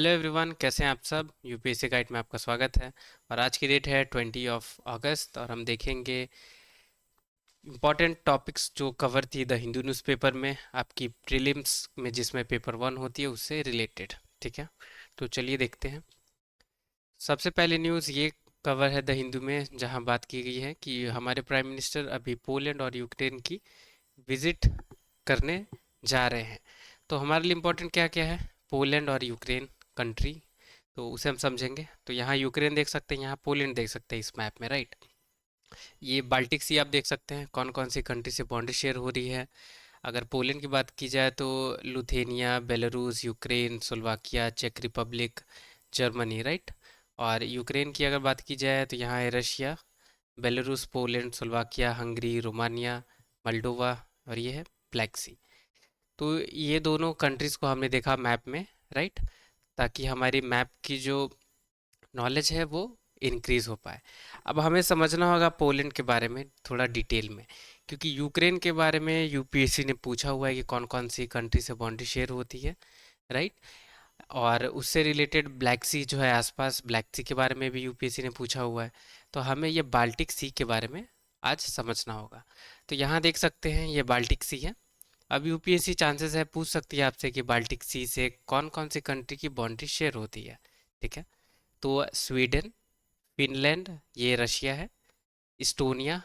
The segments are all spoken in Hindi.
हेलो एवरीवन, कैसे हैं आप सब। यूपीएससी गाइड में आपका स्वागत है। और आज की डेट है 20 अगस्त और हम देखेंगे इम्पॉर्टेंट टॉपिक्स जो कवर थी द हिंदू न्यूज़पेपर में आपकी प्रीलिम्स में, जिसमें पेपर 1 होती है उससे रिलेटेड। ठीक है, तो चलिए देखते हैं। सबसे पहले न्यूज़ ये कवर है द हिंदू में, जहां बात की गई है कि हमारे प्राइम मिनिस्टर अभी पोलैंड और यूक्रेन की विजिट करने जा रहे हैं। तो हमारे लिए इम्पोर्टेंट क्या क्या है, पोलैंड और यूक्रेन कंट्री, तो उसे हम समझेंगे। तो यहाँ यूक्रेन देख सकते हैं, यहाँ पोलैंड देख सकते हैं इस मैप में, राइट। ये बाल्टिक सी आप देख सकते हैं कौन कौन सी कंट्री से बाउंड्री शेयर हो रही है। अगर पोलैंड की बात की जाए तो लुथेनिया, बेलारूस, यूक्रेन, स्लोवाकिया, चेक रिपब्लिक, जर्मनी, राइट। और यूक्रेन की अगर बात की जाए तो यहाँ है Russia, Belarus, Poland, Slovakia, Hungary, Romania, Moldova, और ये है ब्लैक सी। तो ये दोनों कंट्रीज़ को हमने देखा मैप में, राइट, ताकि हमारी मैप की जो नॉलेज है वो इंक्रीज हो पाए। अब हमें समझना होगा पोलैंड के बारे में थोड़ा डिटेल में, क्योंकि यूक्रेन के बारे में यूपीएससी ने पूछा हुआ है कि कौन कौन सी कंट्री से बाउंड्री शेयर होती है, राइट। और उससे रिलेटेड ब्लैक सी जो है आसपास, ब्लैक सी के बारे में भी यूपीएससी ने पूछा हुआ है। तो हमें ये बाल्टिक सी के बारे में आज समझना होगा। तो यहाँ देख सकते हैं ये बाल्टिक सी है। अब यूपीएससी चांसेस है पूछ सकती है आपसे कि बाल्टिक सी से कौन कौन सी कंट्री की बाउंड्री शेयर होती है। ठीक है, तो स्वीडन, फिनलैंड, ये रशिया है, इस्टोनिया,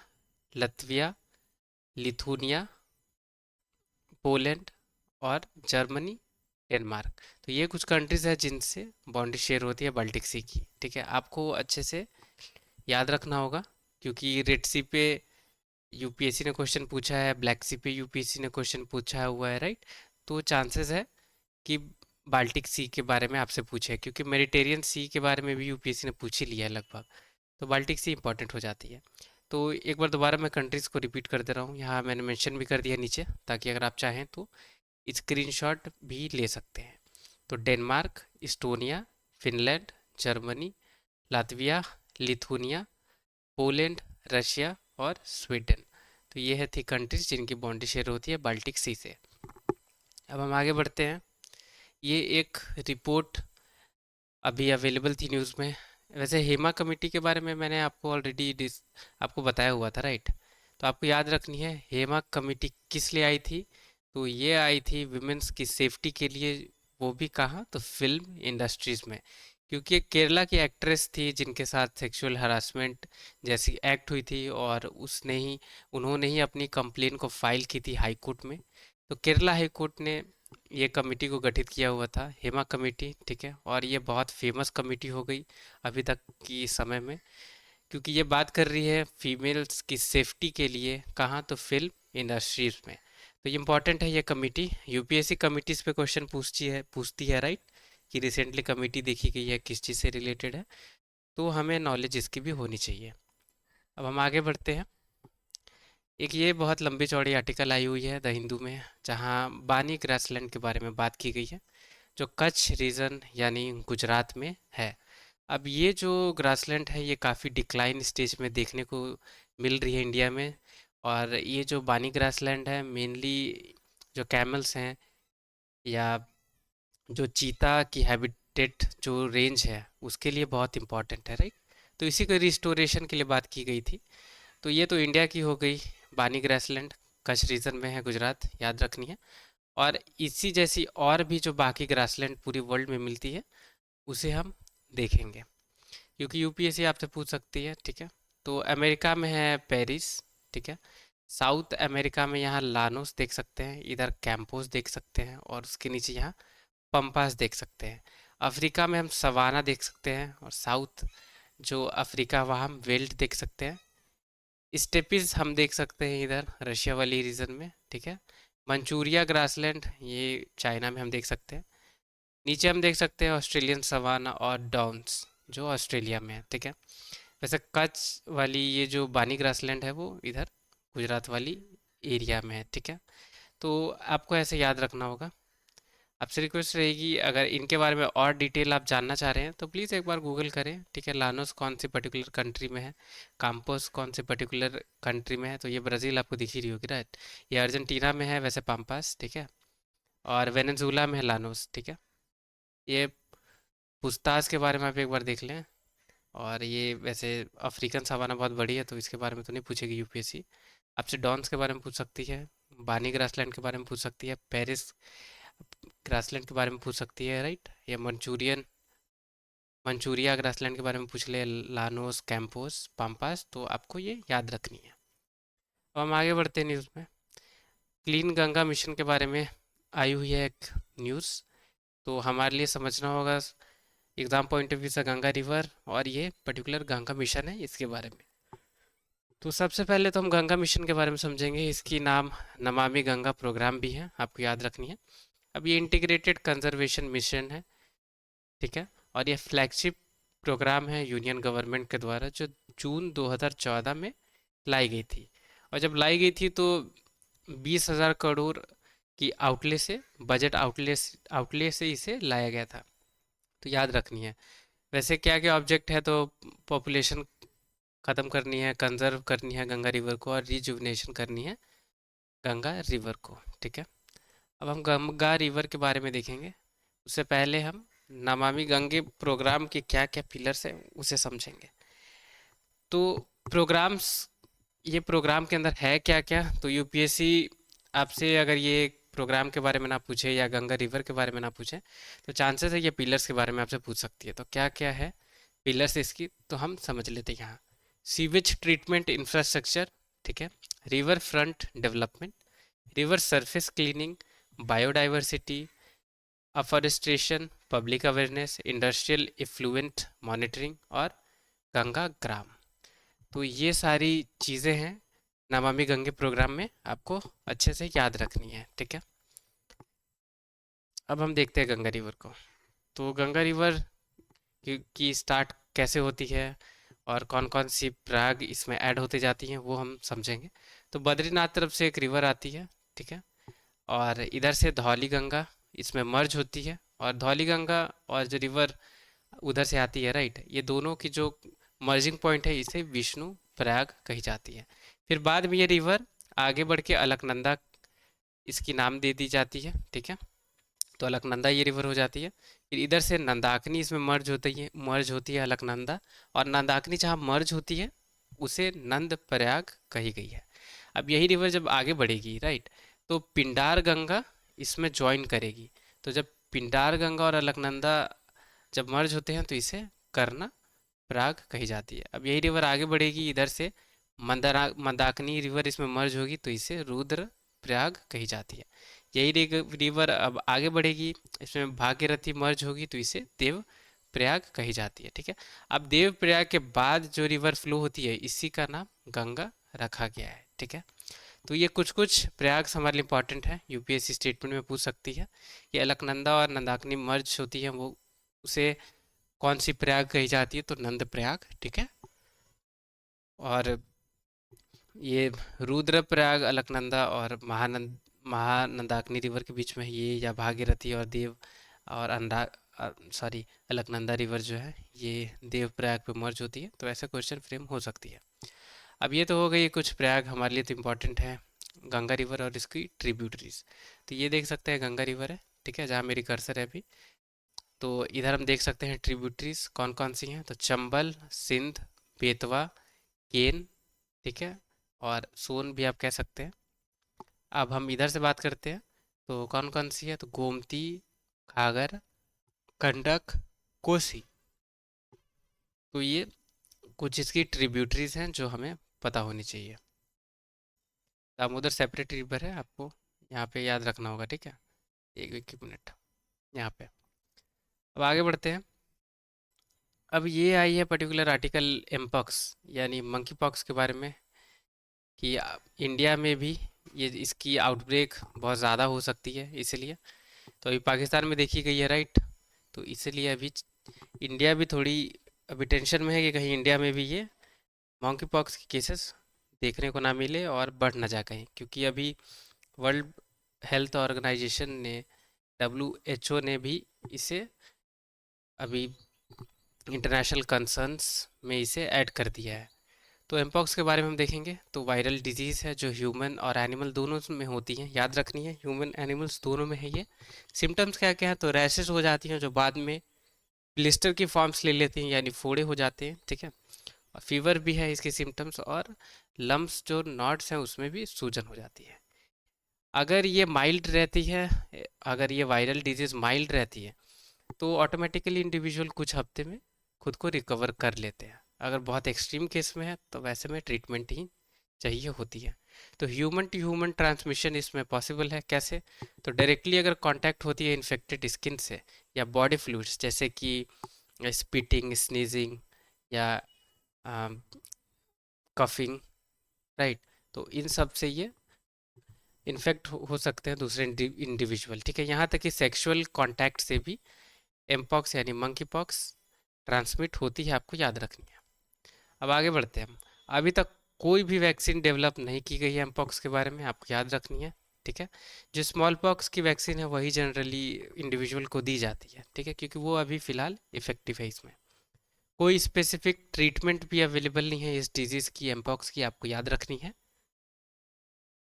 लत्विया, लिथुनिया, पोलैंड और जर्मनी, डेनमार्क। तो ये कुछ कंट्रीज है जिनसे बाउंड्री शेयर होती है बाल्टिक सी की। ठीक है, आपको अच्छे से याद रखना होगा, क्योंकि रेड सी पे यूपीएससी ने क्वेश्चन पूछा है, ब्लैक सी पे यूपीएससी ने क्वेश्चन पूछा हुआ है, राइट। तो चांसेस है कि बाल्टिक सी के बारे में आपसे पूछे, क्योंकि मेडिटेरियन सी के बारे में भी यूपीएससी ने पूछ ही लिया है लगभग। तो बाल्टिक सी इंपॉर्टेंट हो जाती है। तो एक बार दोबारा मैं कंट्रीज़ को रिपीट कर दे रहा हूँ, यहाँ मैंने मेंशन भी कर दिया नीचे, ताकि अगर आप चाहें तो स्क्रीनशॉट भी ले सकते हैं। तो Denmark, Estonia, Finland, Germany, Latvia, Lithuania, Poland, Russia और स्वीडन। तो ये है थी कंट्रीज जिनकी बाउंड्री शेयर होती है बाल्टिक सी से। अब हम आगे बढ़ते हैं। ये एक रिपोर्ट अभी अवेलेबल थी न्यूज़ में। वैसे हेमा कमेटी के बारे में मैंने आपको ऑलरेडी आपको बताया हुआ था, राइट। तो आपको याद रखनी है हेमा कमेटी किस लिए आई थी। तो ये आई थी विमेंस की सेफ्टी के लिए, वो भी कहाँ, तो फिल्म इंडस्ट्रीज में। क्योंकि एक केरला की एक्ट्रेस थी जिनके साथ सेक्सुअल हरासमेंट जैसी एक्ट हुई थी, और उसने ही उन्होंने ही अपनी कंप्लेन को फाइल की थी हाई कोर्ट में। तो केरला हाई कोर्ट ने ये कमेटी को गठित किया हुआ था, हेमा कमेटी। ठीक है, और ये बहुत फेमस कमेटी हो गई अभी तक की समय में, क्योंकि ये बात कर रही है फीमेल्स की सेफ्टी के लिए, कहाँ, तो फिल्म इंडस्ट्रीज में। तो ये इंपॉर्टेंट है ये कमेटी। यूपीएससी कमिटीज़ पे क्वेश्चन पूछती है, राइट, कि रिसेंटली कमेटी देखी गई है किस चीज़ से रिलेटेड है। तो हमें नॉलेज इसकी भी होनी चाहिए। अब हम आगे बढ़ते हैं। एक ये बहुत लंबी चौड़ी आर्टिकल आई हुई है द हिंदू में, जहाँ बानी ग्रासलैंड के बारे में बात की गई है, जो कच्छ रीजन यानी गुजरात में है। अब ये जो ग्रासलैंड है ये काफ़ी डिक्लाइन स्टेज में देखने को मिल रही है इंडिया में। और ये जो बानी ग्रासलैंड है मेनली जो कैमल्स हैं, या जो चीता की हैबिटेट जो रेंज है उसके लिए बहुत इंपॉर्टेंट है, राइट। तो इसी को रिस्टोरेशन के लिए बात की गई थी। तो ये तो इंडिया की हो गई बानी ग्रासलैंड, कच्छ रीजन में है, गुजरात, याद रखनी है। और इसी जैसी और भी जो बाकी ग्रासलैंड पूरी वर्ल्ड में मिलती है उसे हम देखेंगे, क्योंकि यूपीएससी आपसे पूछ सकती है। ठीक है, तो अमेरिका में है पेरिस। ठीक है, साउथ अमेरिका में यहाँ लानोस देख सकते हैं, इधर कैंपोस देख सकते हैं, और उसके नीचे यहाँ पंपास देख सकते हैं। अफ्रीका में हम सवाना देख सकते हैं, और साउथ जो अफ्रीका वहाँ हम वेल्ट देख सकते हैं। स्टेपिस हम देख सकते हैं इधर रशिया वाली रीजन में। ठीक है, मंचूरिया ग्रासलैंड ये चाइना में हम देख सकते हैं। नीचे हम देख सकते हैं ऑस्ट्रेलियन सवाना और डाउन्स जो ऑस्ट्रेलिया में है। ठीक है, वैसे कच्छ वाली ये जो बानी ग्रासलैंड है वो इधर गुजरात वाली एरिया में है। ठीक है, तो आपको ऐसे याद रखना होगा। आपसे रिक्वेस्ट रहेगी अगर इनके बारे में और डिटेल आप जानना चाह रहे हैं तो प्लीज़ एक बार गूगल करें। ठीक है, लानोस कौन सी पर्टिकुलर कंट्री में है, काम्पोस कौन से पर्टिकुलर कंट्री में है। तो ये ब्राज़ील आपको दिख ही रही होगी, राइट। ये अर्जेंटीना में है वैसे पाम्पास। ठीक है, और वेनेजुला में है लानोस। ठीक है, ये पूछताछ के बारे में आप एक बार देख लें। और ये वैसे अफ्रीकन सवाना बहुत बड़ी है, तो इसके बारे में तो नहीं पूछेगी यूपीएससी। आपसे डॉन्स के बारे में पूछ सकती है, बानी ग्रासलैंड के बारे में पूछ सकती है, पेरिस ग्रासलैंड के बारे में पूछ सकती है, राइट। या मंचूरिया ग्रासलैंड के बारे में पूछ ले, लानोस, कैंपोस, पाम्पास, तो आपको ये याद रखनी है। अब हम आगे बढ़ते हैं न्यूज़ में। क्लीन गंगा मिशन के बारे में आई हुई है एक न्यूज़, तो हमारे लिए समझना होगा एग्जाम पॉइंट ऑफ व्यू से गंगा रिवर और ये पर्टिकुलर गंगा मिशन है इसके बारे में। तो सबसे पहले तो हम गंगा मिशन के बारे में समझेंगे। इसकी नाम नमामि गंगा प्रोग्राम भी है, आपको याद रखनी है। अब ये इंटीग्रेटेड कंजर्वेशन मिशन है, ठीक है। और ये फ्लैगशिप प्रोग्राम है यूनियन गवर्नमेंट के द्वारा, जो जून 2014 में लाई गई थी। और जब लाई गई थी तो 20,000 करोड़ की आउटले से, बजट आउटले से इसे लाया गया था, तो याद रखनी है। वैसे क्या क्या ऑब्जेक्ट है, तो पॉपुलेशन ख़त्म करनी है, कंजर्व करनी है गंगा रिवर को, और रिजुवनेशन करनी है गंगा रिवर को, ठीक है। अब हम गंगा रिवर के बारे में देखेंगे, उससे पहले हम नमामि गंगे प्रोग्राम के क्या क्या पिलर्स हैं उसे समझेंगे। तो प्रोग्राम्स, ये प्रोग्राम के अंदर है क्या क्या, तो यूपीएससी आपसे अगर ये प्रोग्राम के बारे में ना पूछे या गंगा रिवर के बारे में ना पूछे, तो चांसेस है ये पिलर्स के बारे में आपसे पूछ सकती है। तो क्या क्या है पिलर्स इसकी, तो हम समझ लेते हैं यहाँ। सीवेज ट्रीटमेंट इंफ्रास्ट्रक्चर, ठीक है। River front development, river surface cleaning, biodiversity, afforestation, public awareness, industrial effluent monitoring और गंगा ग्राम। तो ये सारी चीज़ें हैं नमामि गंगे प्रोग्राम में, आपको अच्छे से याद रखनी है, ठीक है। अब हम देखते हैं गंगा रिवर को। तो गंगा रिवर की स्टार्ट कैसे होती है और कौन कौन सी प्राग इसमें ऐड होते जाती हैं वो हम समझेंगे। तो बद्रीनाथ तरफ से एक रिवर आती है, ठीक है। और इधर से धौली गंगा इसमें मर्ज होती है, और धौली गंगा और जो रिवर उधर से आती है, राइट, ये दोनों की जो मर्जिंग पॉइंट है इसे विष्णु प्रयाग कही जाती है। फिर बाद में ये रिवर आगे बढ़ के अलकनंदा इसकी नाम दे दी जाती है, ठीक है। तो अलकनंदा ये रिवर हो जाती है। फिर इधर से नंदाकिनी इसमें मर्ज होती है अलकनंदा, और नंदाकिनी जहाँ मर्ज होती है उसे नंद प्रयाग कही गई है। अब यही रिवर जब आगे बढ़ेगी, राइट, तो पिंडार गंगा इसमें ज्वाइन करेगी। तो जब पिंडार गंगा और अलकनंदा जब मर्ज होते हैं तो इसे कर्ना प्राग कही जाती है। अब यही रिवर आगे बढ़ेगी इधर से, मंदाकिनी रिवर इसमें मर्ज होगी तो इसे रुद्र प्रयाग कही जाती है। यही रिवर अब आगे बढ़ेगी, इसमें भागीरथी मर्ज होगी तो इसे देव प्रयाग कही जाती है, ठीक है। अब देव प्रयाग के बाद जो रिवर फ्लो होती है इसी का नाम गंगा रखा गया है, ठीक है। तो ये कुछ कुछ प्रयाग हमारे लिए इंपॉर्टेंट है, यूपीएससी स्टेटमेंट में पूछ सकती है। ये अलकनंदा और नंदाकिनी मर्ज होती है, वो उसे कौन सी प्रयाग कही जाती है, तो नंद प्रयाग, ठीक है। और ये रुद्र प्रयाग अलकनंदा और महानंदाकिनी रिवर के बीच में ये, या भागीरथी और देव और अलकनंदा रिवर जो है ये देव प्रयाग पे मर्ज होती है, तो ऐसा क्वेश्चन फ्रेम हो सकती है। अब ये तो हो गई कुछ प्रयाग हमारे लिए तो इम्पोर्टेंट है, गंगा रिवर और इसकी ट्रिब्यूटरीज। तो ये देख सकते हैं गंगा रिवर है, ठीक है, जहाँ मेरी कर्सर है अभी। तो इधर हम देख सकते हैं ट्रिब्यूटरीज कौन कौन सी हैं, तो चंबल, सिंध, बेतवा, केन, ठीक है, और सोन भी आप कह सकते हैं। अब हम इधर से बात करते हैं, तो कौन कौन सी है, तो गोमती, घाघर, गंडक, कोसी। तो ये कुछ इसकी ट्रिब्यूटरीज हैं जो हमें पता होनी चाहिए। दामोदर सेपरेट रिवर है, आपको यहाँ पे याद रखना होगा, ठीक है। एक मिनट यहाँ पे। अब आगे बढ़ते हैं। अब ये आई है पर्टिकुलर आर्टिकल एमपॉक्स यानी मंकी पॉक्स के बारे में, कि इंडिया में भी ये इसकी आउटब्रेक बहुत ज़्यादा हो सकती है, इसलिए तो अभी पाकिस्तान में देखी गई है, राइट। तो इसलिए अभी इंडिया भी थोड़ी अभी टेंशन में है कि कहीं इंडिया में भी ये मंकी पॉक्स के केसेस देखने को ना मिले और बढ़ ना जाए कहीं, क्योंकि अभी वर्ल्ड हेल्थ ऑर्गेनाइजेशन ने, WHO ने भी इसे अभी इंटरनेशनल कंसर्न्स में इसे ऐड कर दिया है। तो एमपॉक्स के बारे में हम देखेंगे, तो वायरल डिजीज़ है जो ह्यूमन और एनिमल दोनों में होती है, याद रखनी है, ह्यूमन एनिमल्स दोनों में है ये। सिम्टम्स क्या क्या है, तो रैशेस हो जाती हैं जो बाद में ब्लिस्टर की फॉर्म्स ले लेती हैं यानी फोड़े हो जाते हैं, ठीक है। और फीवर भी है इसके सिम्टम्स, और लम्स जो नॉड्स हैं उसमें भी सूजन हो जाती है। अगर ये माइल्ड रहती है, अगर ये वायरल डिजीज माइल्ड रहती है तो ऑटोमेटिकली इंडिविजुअल कुछ हफ्ते में खुद को रिकवर कर लेते हैं। अगर बहुत एक्सट्रीम केस में है तो वैसे में ट्रीटमेंट ही चाहिए होती है। तो ह्यूमन टू ह्यूमन ट्रांसमिशन इसमें पॉसिबल है कैसे? तो डायरेक्टली अगर कांटेक्ट होती है इन्फेक्टेड स्किन से, या बॉडी फ्लूइड्स जैसे कि स्पीटिंग, स्नीजिंग, या कफिंग, राइट, तो इन सब से ये इन्फेक्ट हो सकते हैं दूसरे इंडिविजुअल, ठीक है। यहाँ तक कि सेक्सुअल कांटेक्ट से भी एमपॉक्स यानी मंकी पॉक्स ट्रांसमिट होती है, आपको याद रखनी है। अब आगे बढ़ते हैं हम। अभी तक कोई भी वैक्सीन डेवलप नहीं की गई है एमपॉक्स के बारे में, आपको याद रखनी है, ठीक है। जो स्मॉल पॉक्स की वैक्सीन है वही जनरली इंडिविजुअल को दी जाती है, ठीक है, क्योंकि वो अभी फ़िलहाल इफेक्टिव है इसमें। कोई स्पेसिफिक ट्रीटमेंट भी अवेलेबल नहीं है इस डिजीज़ की, एमपॉक्स की, आपको याद रखनी है।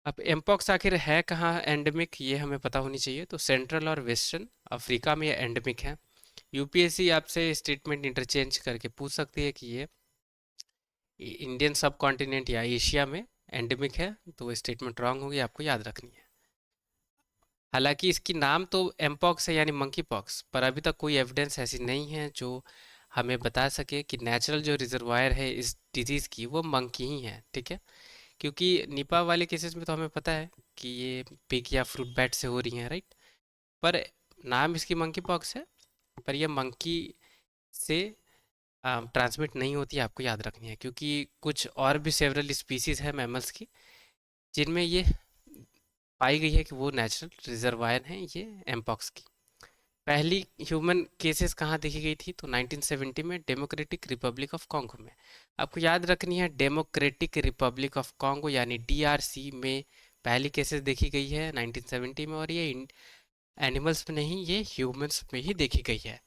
अब एमपॉक्स आखिर है कहाँ एंडेमिक, ये हमें पता होनी चाहिए। तो सेंट्रल और वेस्टर्न अफ्रीका में ये एंडेमिक है। यूपीएससी आपसे स्टेटमेंट इंटरचेंज करके पूछ सकती है कि ये इंडियन सब कॉन्टिनेंट या एशिया में एंडेमिक है, तो वो स्टेटमेंट रॉन्ग होगी, आपको याद रखनी है। हालांकि इसकी नाम तो एमपॉक्स है यानी मंकी पॉक्स, पर अभी तक कोई एविडेंस ऐसी नहीं है जो हमें बता सके कि नेचुरल जो रिजर्वायर है इस डिजीज़ की वो मंकी ही है, ठीक है। क्योंकि निपा वाले केसेस में तो हमें पता है कि ये पिग या फ्रूट बैट से हो रही हैं, राइट। पर नाम इसकी मंकी पॉक्स है, पर यह मंकी से ट्रांसमिट नहीं होती है, आपको याद रखनी है। क्योंकि कुछ और भी सेवरल स्पीसीज है मैमल्स की जिनमें ये पाई गई है कि वो नेचुरल रिजर्वायर हैं ये एमपॉक्स की। पहली ह्यूमन केसेस कहाँ देखी गई थी? तो 1970 में डेमोक्रेटिक रिपब्लिक ऑफ कॉन्गो में। आपको याद रखनी है डेमोक्रेटिक रिपब्लिक ऑफ कॉन्गो यानी डीआरसी में पहली केसेस देखी गई है 1970 में, और ये एनिमल्स में नहीं, ये ह्यूमंस में ही देखी गई है।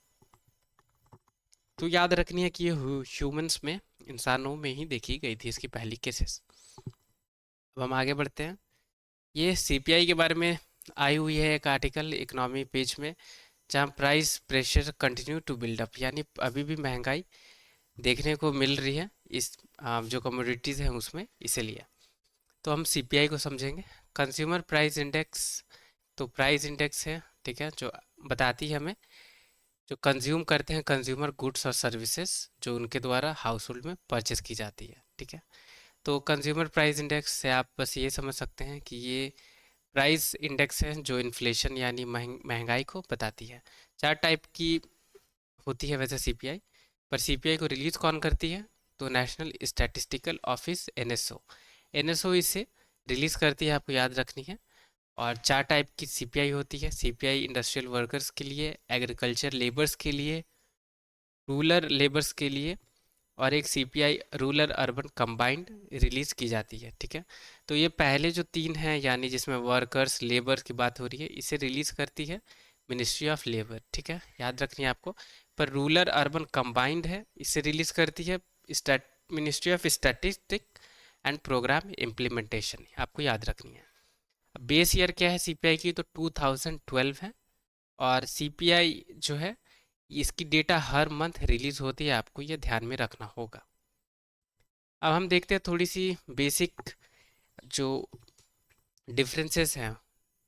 तो याद रखनी है कि ये ह्यूमंस में, इंसानों में ही देखी गई थी इसकी पहली केसेस। अब हम आगे बढ़ते हैं। ये सीपीआई के बारे में आई हुई है एक आर्टिकल इकोनॉमी पेज में, जहाँ price pressure continue to build up, यानी अभी भी महंगाई देखने को मिल रही है इस जो कमोडिटीज़ हैं उसमें, इसीलिए। तो हम सीपीआई को समझेंगे। कंज्यूमर प्राइस इंडेक्स, तो प्राइस इंडेक्स है, ठीक है, जो बताती है हमें जो कंज्यूम करते हैं कंज्यूमर गुड्स और सर्विसेज जो उनके द्वारा हाउस होल्ड में परचेस की जाती है, ठीक है। तो कंज्यूमर प्राइस इंडेक्स से आप बस ये समझ सकते हैं कि ये प्राइस इंडेक्स है जो इन्फ्लेशन यानी महंगाई को बताती है। चार टाइप की होती है वैसे सीपीआई, पर सीपीआई को रिलीज कौन करती है? तो national statistical office, NSO, NSO इसे रिलीज करती है, आपको याद रखनी है। और चार टाइप की सीपीआई होती है। सीपीआई इंडस्ट्रियल वर्कर्स के लिए, एग्रीकल्चर लेबर्स के लिए, रूरल लेबर्स के लिए, और एक CPI rural urban combined release की जाती है, ठीक है। तो ये पहले जो तीन हैं यानी जिसमें वर्कर्स लेबर की बात हो रही है, इसे रिलीज करती है मिनिस्ट्री ऑफ लेबर, ठीक है, याद रखनी है आपको। पर रूरल अर्बन कंबाइंड है, इसे रिलीज करती है stat ministry of statistic and programme implementation, आपको याद रखनी है। बेस ईयर क्या है सीपीआई की? तो 2012 है। और सीपीआई जो है इसकी डेटा हर मंथ रिलीज होती है, आपको ये ध्यान में रखना होगा। अब हम देखते हैं थोड़ी सी बेसिक जो डिफरेंसेस हैं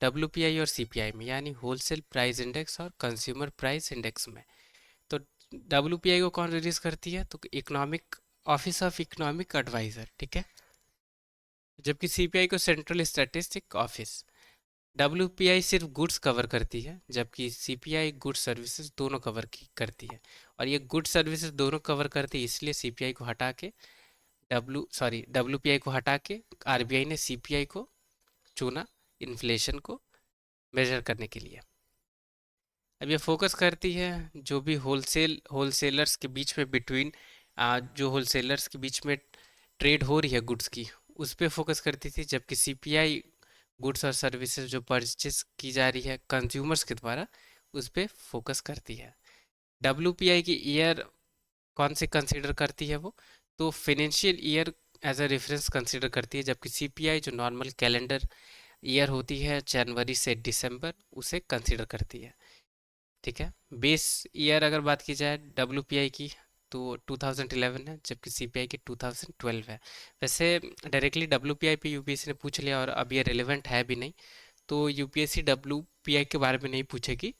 डब्ल्यूपीआई और सीपीआई में, यानी होलसेल प्राइस इंडेक्स और कंज्यूमर प्राइस इंडेक्स में। तो डब्ल्यूपीआई को कौन रिलीज करती है? तो economic office of economic advisor, ठीक है। जबकि सीपीआई को सेंट्रल स्टैटिस्टिक ऑफिस। डब्ल्यूपीआई सिर्फ गुड्स कवर करती है, जबकि सीपीआई गुड्स सर्विसेज दोनों करती है। और ये गुड्स सर्विसेज दोनों कवर करती है, इसलिए सीपीआई को हटा के डब्ल्यूपीआई को हटा के आरबीआई ने सीपीआई को चुना इन्फ्लेशन को मेजर करने के लिए। अब ये फोकस करती है जो भी होलसेलर्स के बीच में जो होलसेलर्स के बीच में ट्रेड हो रही है गुड्स की, उस पर फोकस करती थी। जबकि सीपीआई गुड्स और सर्विसेज जो परचेस की जा रही है कंज्यूमर्स के द्वारा, उस पर फोकस करती है। डब्ल्यूपीआई की ईयर कौन से कंसीडर करती है वो? तो financial year as a reference consider करती है, जबकि सीपीआई जो नॉर्मल कैलेंडर ईयर होती है जनवरी से दिसंबर, उसे कंसीडर करती है। ठीक है। बेस ईयर अगर बात की जाए डब्ल्यूपीआई की तो 2011 है, जबकि सीपीआई की 2012 है। वैसे डायरेक्टली डब्ल्यूपीआई पे यूपीएससी ने पूछ लिया और अब ये रिलेवेंट है भी नहीं, तो यूपीएससी डब्ल्यूपीआई के बारे में नहीं पूछेगी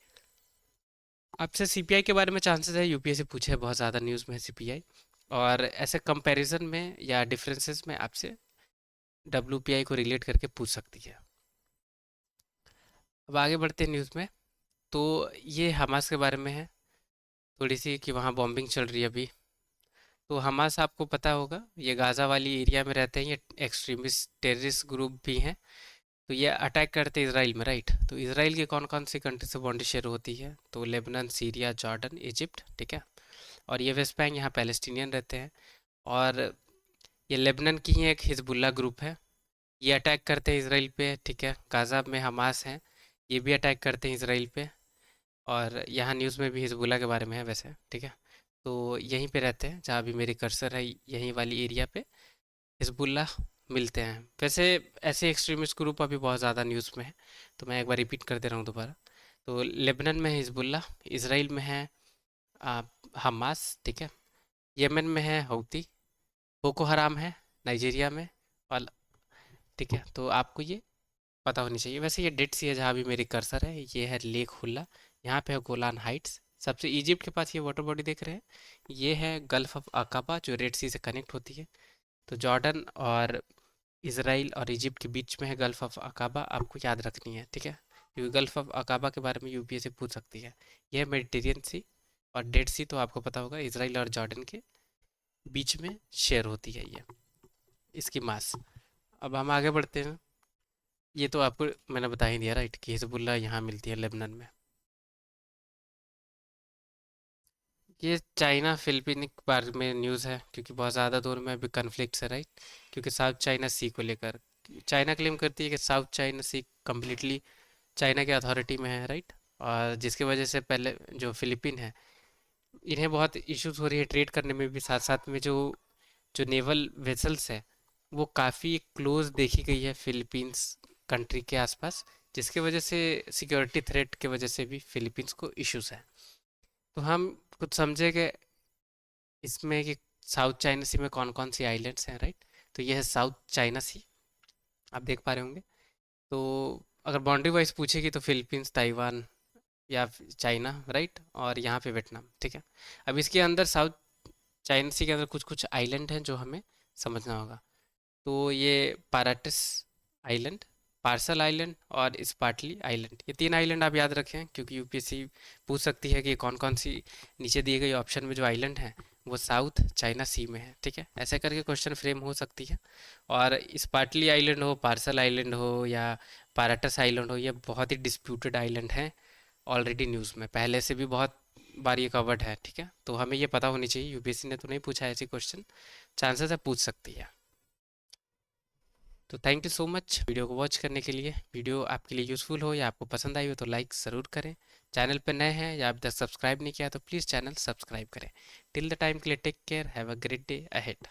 आपसे। सीपीआई के बारे में चांसेस है यूपीएससी पूछे, बहुत ज़्यादा न्यूज़ में है सीपीआई। और ऐसे कंपैरिजन में या डिफरेंसेस में आपसे डब्ल्यूपीआई को रिलेट करके पूछ सकती है। अब आगे बढ़ते हैं न्यूज़ में। तो ये हमास के बारे में है थोड़ी सी, कि वहाँ बॉम्बिंग चल रही है अभी। तो हमास आपको पता होगा, ये गाज़ा वाली एरिया में रहते हैं, ये एक्सट्रीमिस्ट टेररिस्ट ग्रुप भी हैं। तो ये अटैक करते हैं इसराइल में, राइट। तो इसराइल की कौन कौन सी कंट्री से बॉन्डी शेयर होती है? तो लेबनान, सीरिया, जॉर्डन, इजिप्ट, ठीक है। और ये वेस्ट बैंक, यहाँ पैलेस्टीनियन रहते हैं। और ये लेबनान की ही एक हिजबुल्ला ग्रुप है, ये अटैक करते हैं इसराइल पे, ठीक है। गाज़ा में हमास हैं, ये भी अटैक करते हैं इसराइल पे। और यहाँ न्यूज़ में भी हिजबुल्ला के बारे में है वैसे, ठीक है। तो यहीं पे रहते हैं, जहाँ भी मेरी कर्सर है यहीं वाली एरिया पे हिजबुल्ला मिलते हैं। वैसे ऐसे एक्सट्रीमिस्ट ग्रुप अभी बहुत ज़्यादा न्यूज़ में है, तो मैं एक बार रिपीट कर दे रहा हूँ दोबारा। तो लेबनान में है हिजबुल्ला, इसराइल में है आ, हमास, ठीक है। यमन में है हौती, बोको हराम है नाइजीरिया में। और ठीक है, तो आपको ये पता होनी चाहिए। वैसे ये डेड सी है जहाँ भी मेरी कर्सर है, ये है लेक हुल्ला, यहाँ पे है गोलान हाइट्स। सबसे इजिप्ट के पास ये वाटर बॉडी देख रहे हैं, ये है गल्फ ऑफ अकाबा जो रेड सी से कनेक्ट होती है। तो जॉर्डन और इसराइल और इजिप्ट के बीच में है गल्फ ऑफ अकाबा, आपको याद रखनी है, ठीक है, क्योंकि गल्फ ऑफ अकाबा के बारे में यूपीएससी पूछ सकती है। यह है मेडिटेरियन सी। और डेड सी तो आपको पता होगा इसराइल और जॉर्डन के बीच में शेयर होती है ये, इसकी मास। अब हम आगे बढ़ते हैं। ये तो आपको मैंने बता ही दिया, राइट, कि हिजबुल्ला यहाँ मिलती है लेबनान में। ये चाइना फिलिपीन के बारे में न्यूज़ है, क्योंकि बहुत ज़्यादा दूर में अभी कन्फ्लिक्ट्स है, राइट। क्योंकि साउथ चाइना सी को लेकर चाइना क्लेम करती है कि साउथ चाइना सी कम्प्लीटली चाइना के अथॉरिटी में है, राइट। और जिसकी वजह से पहले जो फिलीपीन है, इन्हें बहुत इश्यूज हो रही है ट्रेड करने में भी, साथ साथ में जो जो नेवल वेसल्स है वो काफ़ी क्लोज देखी गई है फिलीपींस कंट्री के आसपास, जिसकी वजह से सिक्योरिटी थ्रेट की वजह से भी फिलीपींस को इश्यूज है। तो हम कुछ समझे कि इसमें कि साउथ चाइना सी में कौन कौन सी आइलैंड्स हैं, राइट। तो ये है साउथ चाइना सी, आप देख पा रहे होंगे। तो अगर बाउंड्री वाइज पूछेगी तो फिलीपींस, ताइवान या चाइना, राइट, और यहाँ पे वियतनाम, ठीक है। अब इसके अंदर साउथ चाइना सी के अंदर कुछ कुछ आइलैंड हैं जो हमें समझना होगा। तो ये पाराटिस आइलैंड, पार्सल आइलैंड और स्पार्टली आइलैंड, ये तीन आइलैंड आप याद रखें, क्योंकि यूपीएससी पूछ सकती है कि कौन कौन सी नीचे दिए गए ऑप्शन में जो आइलैंड हैं वो साउथ चाइना सी में है, ठीक है। ऐसे करके क्वेश्चन फ्रेम हो सकती है। और स्पार्टली आइलैंड हो, पार्सल आइलैंड हो या पाराटस आइलैंड हो, ये बहुत ही डिस्प्यूटेड आइलैंड हैं। ऑलरेडी न्यूज़ में पहले से भी बहुत बार ये कवर्ड है, ठीक है। तो हमें ये पता होनी चाहिए, यूपीएससी ने तो नहीं पूछा ऐसी क्वेश्चन, चांसेस है पूछ सकती है। तो thank you so much video को वॉच करने के लिए। वीडियो आपके लिए यूज़फुल हो या आपको पसंद आई हो तो लाइक ज़रूर करें। चैनल पर नए हैं या अभी तक सब्सक्राइब नहीं किया तो प्लीज़ चैनल सब्सक्राइब करें। टिल द टाइम के लिए take care, have a great day ahead.